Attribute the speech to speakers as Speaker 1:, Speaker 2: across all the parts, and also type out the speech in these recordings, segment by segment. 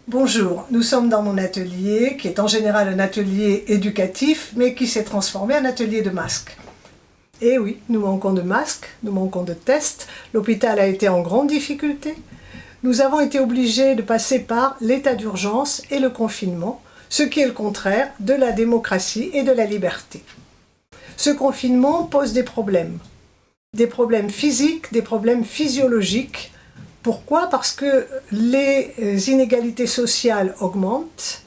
Speaker 1: Bonjour, nous sommes dans mon atelier, qui est en général un atelier éducatif, mais qui s'est transformé en atelier de masques. Et oui, nous manquons de masques, nous manquons de tests, l'hôpital a été en grande difficulté. Nous avons été obligés de passer par l'état d'urgence et le confinement, ce qui est le contraire de la démocratie et de la liberté. Ce confinement pose des problèmes physiques, des problèmes physiologiques. Pourquoi? Parce que les inégalités sociales augmentent,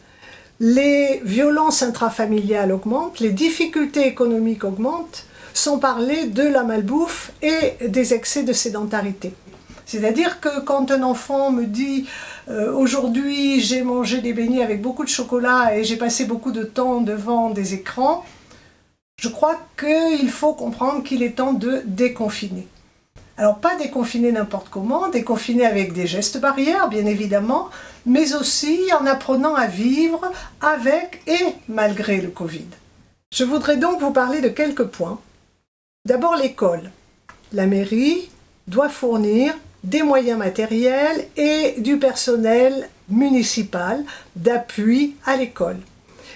Speaker 1: les violences intrafamiliales augmentent, les difficultés économiques augmentent, sans parler de la malbouffe et des excès de sédentarité. C'est-à-dire que quand un enfant me dit aujourd'hui j'ai mangé des beignets avec beaucoup de chocolat et j'ai passé beaucoup de temps devant des écrans, je crois qu'il faut comprendre qu'il est temps de déconfiner. Alors pas déconfiner n'importe comment, déconfiner avec des gestes barrières bien évidemment, mais aussi en apprenant à vivre avec et malgré le Covid. Je voudrais donc vous parler de quelques points. D'abord l'école. La mairie doit fournir des moyens matériels et du personnel municipal d'appui à l'école.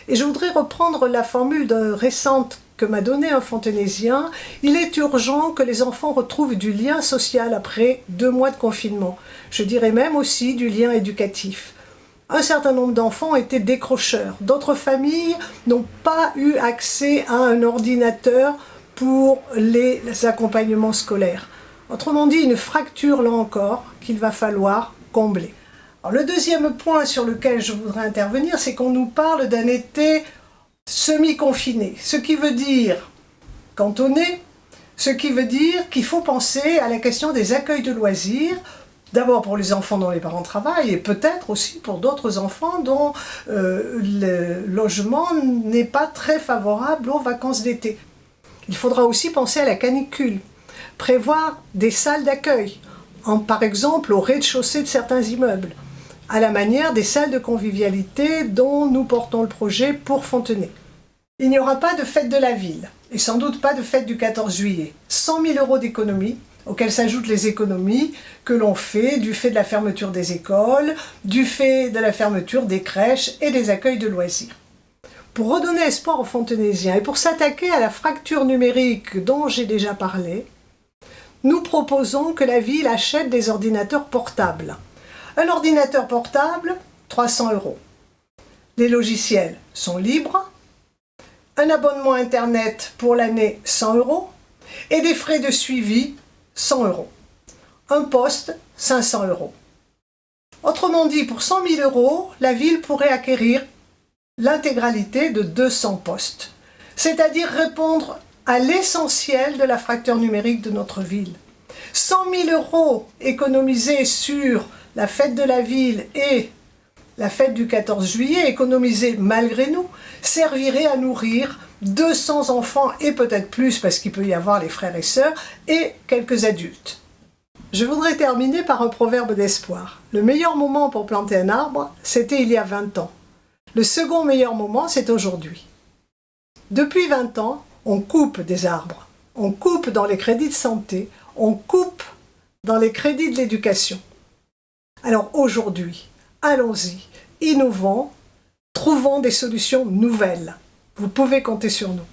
Speaker 1: Et je voudrais reprendre la formule récente que m'a donné un fontenaisien. Il est urgent que les enfants retrouvent du lien social après 2 mois de confinement. Je dirais même aussi du lien éducatif. Un certain nombre d'enfants étaient décrocheurs. D'autres familles n'ont pas eu accès à un ordinateur pour les accompagnements scolaires. Autrement dit, une fracture là encore qu'il va falloir combler. Alors, le deuxième point sur lequel je voudrais intervenir, c'est qu'on nous parle d'un été semi-confiné, ce qui veut dire cantonné, ce qui veut dire qu'il faut penser à la question des accueils de loisirs, d'abord pour les enfants dont les parents travaillent et peut-être aussi pour d'autres enfants dont le logement n'est pas très favorable aux vacances d'été. Il faudra aussi penser à la canicule, prévoir des salles d'accueil, par exemple au rez-de-chaussée de certains immeubles, à la manière des salles de convivialité dont nous portons le projet pour Fontenay. Il n'y aura pas de fête de la ville, et sans doute pas de fête du 14 juillet. 100 000 € d'économies, auxquelles s'ajoutent les économies que l'on fait du fait de la fermeture des écoles, du fait de la fermeture des crèches et des accueils de loisirs. Pour redonner espoir aux Fontenaisiens et pour s'attaquer à la fracture numérique dont j'ai déjà parlé, nous proposons que la ville achète des ordinateurs portables. Un ordinateur portable, 300 €. Les logiciels sont libres, un abonnement internet pour l'année, 100 €, et des frais de suivi, 100 €. Un poste, 500 €. Autrement dit, pour 100 000 €, la ville pourrait acquérir l'intégralité de 200 postes, c'est-à-dire répondre à l'essentiel de la fracture numérique de notre ville. 100 000 € économisés sur la fête de la ville et la fête du 14 juillet, économisés malgré nous, servirait à nourrir 200 enfants et peut-être plus parce qu'il peut y avoir les frères et sœurs et quelques adultes. Je voudrais terminer par un proverbe d'espoir. Le meilleur moment pour planter un arbre, c'était il y a 20 ans. Le second meilleur moment, c'est aujourd'hui. Depuis 20 ans, on coupe des arbres. On coupe dans les crédits de santé, on coupe dans les crédits de l'éducation. Alors aujourd'hui, allons-y, innovons, trouvons des solutions nouvelles. Vous pouvez compter sur nous.